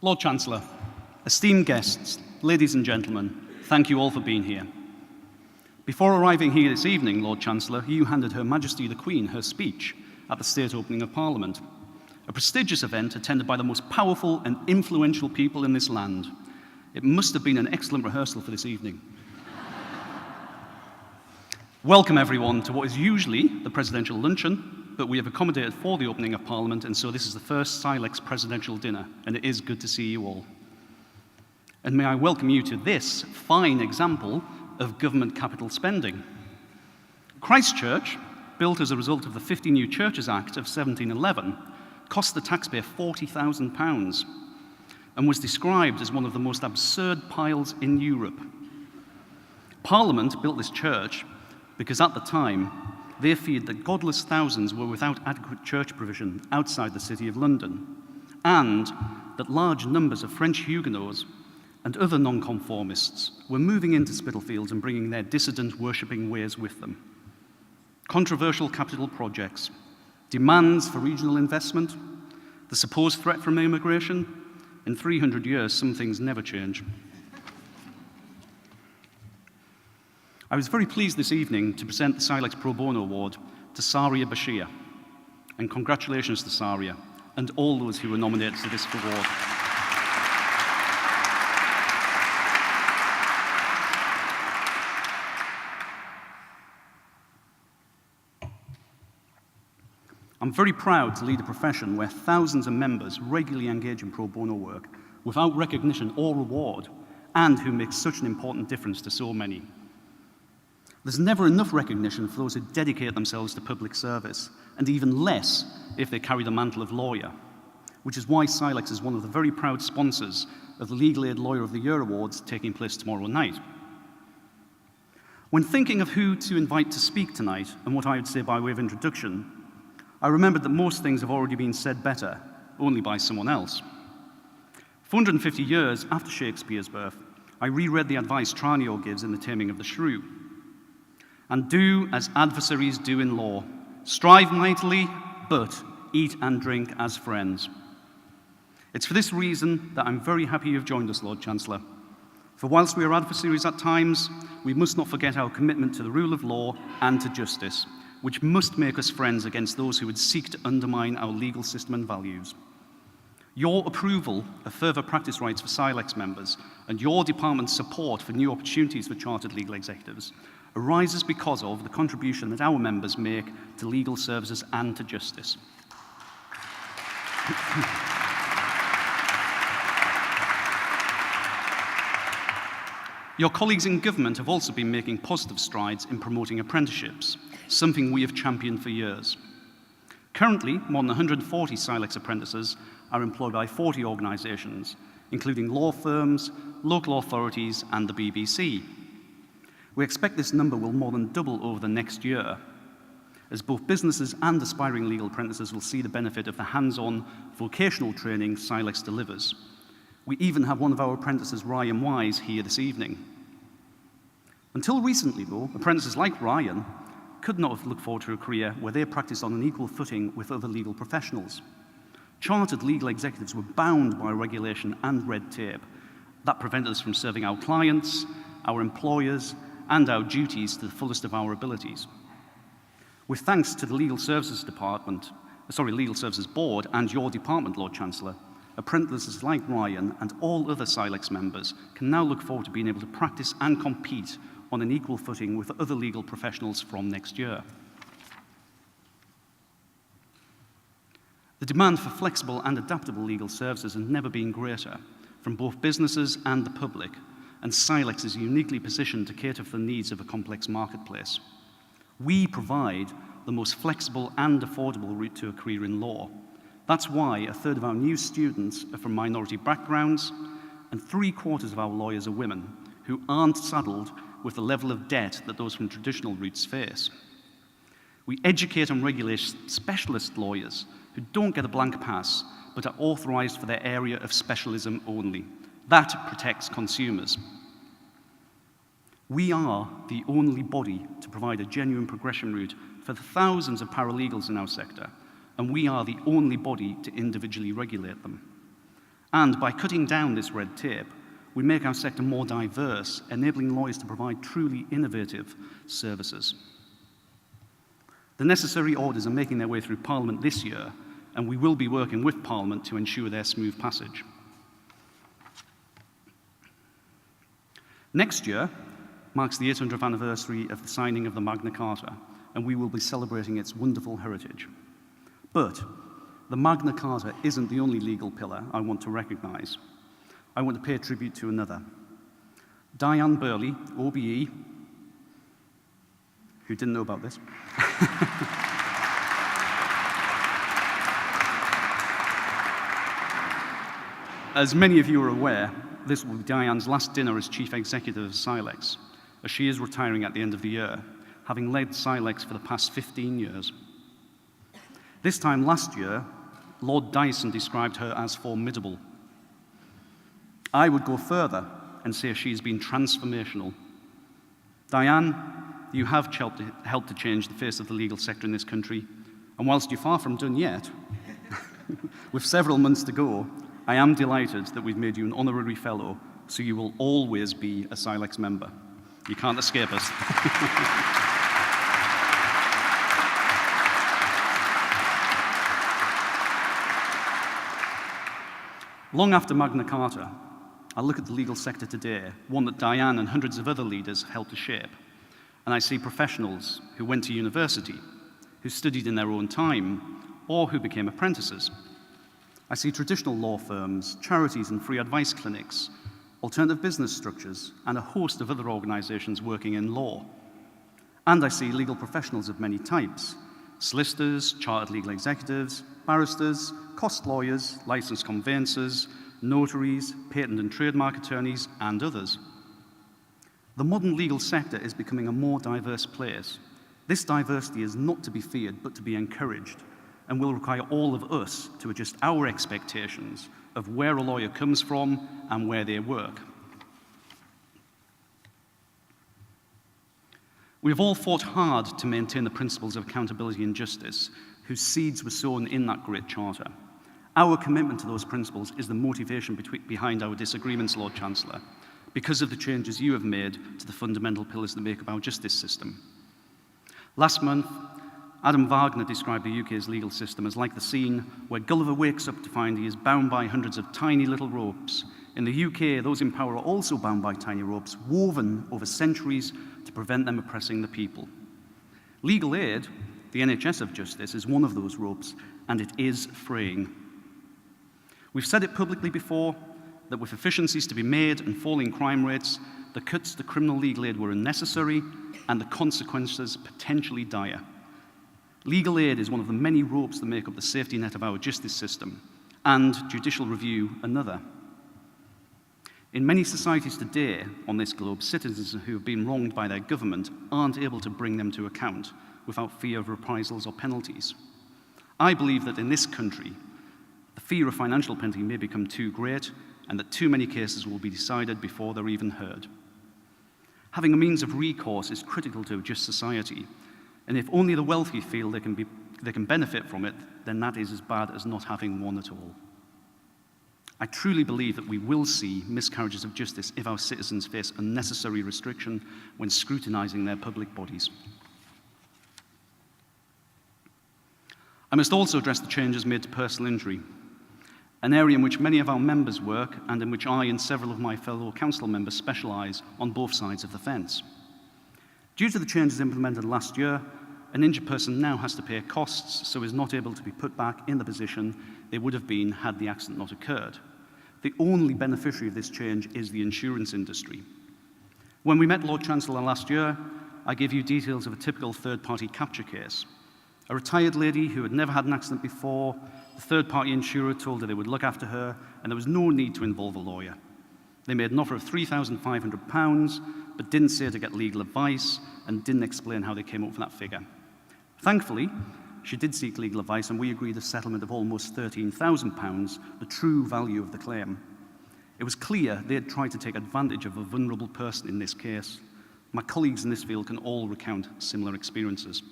Lord Chancellor, esteemed guests, ladies and gentlemen, thank you all for being here. Before arriving here this evening, Lord Chancellor, you handed Her Majesty the Queen her speech at the State Opening of Parliament, a prestigious event attended by the most powerful and influential people in this land. It must have been an excellent rehearsal for this evening. Welcome everyone to what is usually the presidential luncheon, but we have accommodated for the opening of Parliament, and so this is the first CILEx presidential dinner, and it is good to see you all. And may I welcome you to this fine example of government capital spending. Christchurch, built as a result of the 50 New Churches Act of 1711, cost the taxpayer £40,000 and was described as one of the most absurd piles in Europe. Parliament built this church because at the time, they feared that godless thousands were without adequate church provision outside the City of London, and that large numbers of French Huguenots and other nonconformists were moving into Spitalfields and bringing their dissident worshipping ways with them. Controversial capital projects, demands for regional investment, the supposed threat from immigration. In 300 years, some things never change. I was very pleased this evening to present the CILEx Pro Bono Award to Saria Bashir, and congratulations to Saria and all those who were nominated to this award. I'm very proud to lead a profession where thousands of members regularly engage in pro bono work without recognition or reward, and who make such an important difference to so many. There's never enough recognition for those who dedicate themselves to public service, and even less if they carry the mantle of lawyer, which is why CILEx is one of the very proud sponsors of the Legal Aid Lawyer of the Year Awards taking place tomorrow night. When thinking of who to invite to speak tonight, and what I would say by way of introduction, I remembered that most things have already been said better, only by someone else. 450 years after Shakespeare's birth, I reread the advice Tranio gives in The Taming of the Shrew. And do as adversaries do in law. Strive mightily, but eat and drink as friends. It's for this reason that I'm very happy you've joined us, Lord Chancellor. For whilst we are adversaries at times, we must not forget our commitment to the rule of law and to justice, which must make us friends against those who would seek to undermine our legal system and values. Your approval of further practice rights for CILEx members and your department's support for new opportunities for chartered legal executives arises because of the contribution that our members make to legal services and to justice. Your colleagues in government have also been making positive strides in promoting apprenticeships, something we have championed for years. Currently, more than 140 CILEx apprentices are employed by 40 organisations, including law firms, local authorities, and the BBC. We expect this number will more than double over the next year, as both businesses and aspiring legal apprentices will see the benefit of the hands-on vocational training CILEx delivers. We even have one of our apprentices, Ryan Wise, here this evening. Until recently, though, apprentices like Ryan could not have looked forward to a career where they practiced on an equal footing with other legal professionals. Chartered legal executives were bound by regulation and red tape that prevented us from serving our clients, our employers, and our duties to the fullest of our abilities. With thanks to the Legal Services Board and your department, Lord Chancellor, apprentices like Ryan and all other CILEx members can now look forward to being able to practice and compete on an equal footing with other legal professionals from next year. The demand for flexible and adaptable legal services has never been greater from both businesses and the public, and CILEx is uniquely positioned to cater for the needs of a complex marketplace. We provide the most flexible and affordable route to a career in law. That's why a third of our new students are from minority backgrounds, and 3/4 of our lawyers are women who aren't saddled with the level of debt that those from traditional routes face. We educate and regulate specialist lawyers who don't get a blank pass, but are authorised for their area of specialism only. That protects consumers. We are the only body to provide a genuine progression route for the thousands of paralegals in our sector, and we are the only body to individually regulate them. And by cutting down this red tape, we make our sector more diverse, enabling lawyers to provide truly innovative services. The necessary orders are making their way through Parliament this year, and we will be working with Parliament to ensure their smooth passage. Next year marks the 800th anniversary of the signing of the Magna Carta, and we will be celebrating its wonderful heritage. But the Magna Carta isn't the only legal pillar I want to recognise. I want to pay tribute to another. Diane Burley, OBE, who didn't know about this, as many of you are aware, this will be Diane's last dinner as Chief Executive of CILEx, as she is retiring at the end of the year, having led CILEx for the past 15 years. This time last year, Lord Dyson described her as formidable. I would go further and say she has been transformational. Diane, you have helped to change the face of the legal sector in this country, and whilst you're far from done yet, with several months to go, I am delighted that we've made you an honorary fellow, so you will always be a CILEx member. You can't escape us. Long after Magna Carta, I look at the legal sector today, one that Diane and hundreds of other leaders helped to shape, and I see professionals who went to university, who studied in their own time, or who became apprentices. I see traditional law firms, charities and free advice clinics, alternative business structures, and a host of other organizations working in law. And I see legal professionals of many types: solicitors, chartered legal executives, barristers, cost lawyers, licensed conveyancers, notaries, patent and trademark attorneys, and others. The modern legal sector is becoming a more diverse place. This diversity is not to be feared, but to be encouraged, and will require all of us to adjust our expectations of where a lawyer comes from and where they work. We have all fought hard to maintain the principles of accountability and justice, whose seeds were sown in that great charter. Our commitment to those principles is the motivation behind our disagreements, Lord Chancellor, because of the changes you have made to the fundamental pillars that make up our justice system. Last month, Adam Wagner described the UK's legal system as like the scene where Gulliver wakes up to find he is bound by hundreds of tiny little ropes. In the UK, those in power are also bound by tiny ropes, woven over centuries to prevent them oppressing the people. Legal aid, the NHS of justice, is one of those ropes, and it is fraying. We've said it publicly before that with efficiencies to be made and falling crime rates, the cuts to criminal legal aid were unnecessary and the consequences potentially dire. Legal aid is one of the many ropes that make up the safety net of our justice system, and judicial review another. In many societies today on this globe, citizens who have been wronged by their government aren't able to bring them to account without fear of reprisals or penalties. I believe that in this country, the fear of financial penalty may become too great, and that too many cases will be decided before they're even heard. Having a means of recourse is critical to a just society, and if only the wealthy feel they can benefit from it, then that is as bad as not having one at all. I truly believe that we will see miscarriages of justice if our citizens face unnecessary restriction when scrutinizing their public bodies. I must also address the changes made to personal injury, an area in which many of our members work and in which I and several of my fellow council members specialise on both sides of the fence. Due to the changes implemented last year, an injured person now has to pay costs, so is not able to be put back in the position they would have been had the accident not occurred. The only beneficiary of this change is the insurance industry. When we met Lord Chancellor last year, I gave you details of a typical third-party capture case. A retired lady who had never had an accident before, the third-party insurer told her they would look after her, and there was no need to involve a lawyer. They made an offer of £3,500, but didn't say to get legal advice and didn't explain how they came up with that figure. Thankfully, she did seek legal advice, and we agreed a settlement of almost £13,000, the true value of the claim. It was clear they had tried to take advantage of a vulnerable person in this case. My colleagues in this field can all recount similar experiences.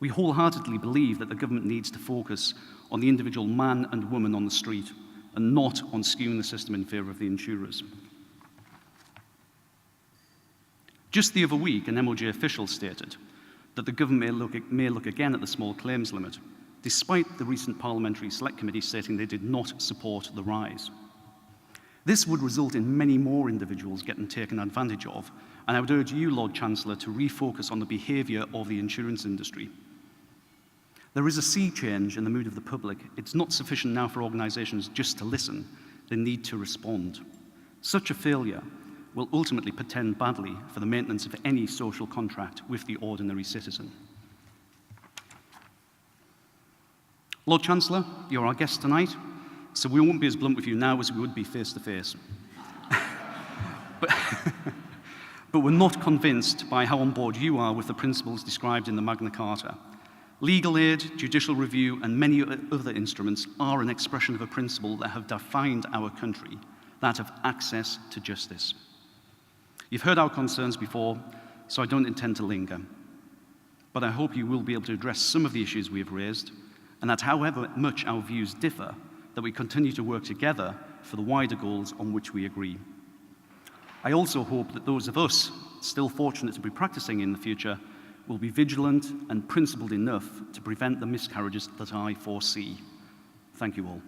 We wholeheartedly believe that the government needs to focus on the individual man and woman on the street, and not on skewing the system in favour of the insurers. Just the other week, an MOJ official stated that the government may look again at the small claims limit, despite the recent Parliamentary Select Committee stating they did not support the rise. This would result in many more individuals getting taken advantage of, and I would urge you, Lord Chancellor, to refocus on the behaviour of the insurance industry. There is a sea change in the mood of the public. It's not sufficient now for organisations just to listen. They need to respond. Such a failure will ultimately portend badly for the maintenance of any social contract with the ordinary citizen. Lord Chancellor, you're our guest tonight, so we won't be as blunt with you now as we would be face to face. But we're not convinced by how on board you are with the principles described in the Magna Carta. Legal aid, judicial review, and many other instruments are an expression of a principle that have defined our country, that of access to justice. You've heard our concerns before, so I don't intend to linger. But I hope you will be able to address some of the issues we have raised, and that however much our views differ, that we continue to work together for the wider goals on which we agree. I also hope that those of us still fortunate to be practicing in the future will be vigilant and principled enough to prevent the miscarriages that I foresee. Thank you all.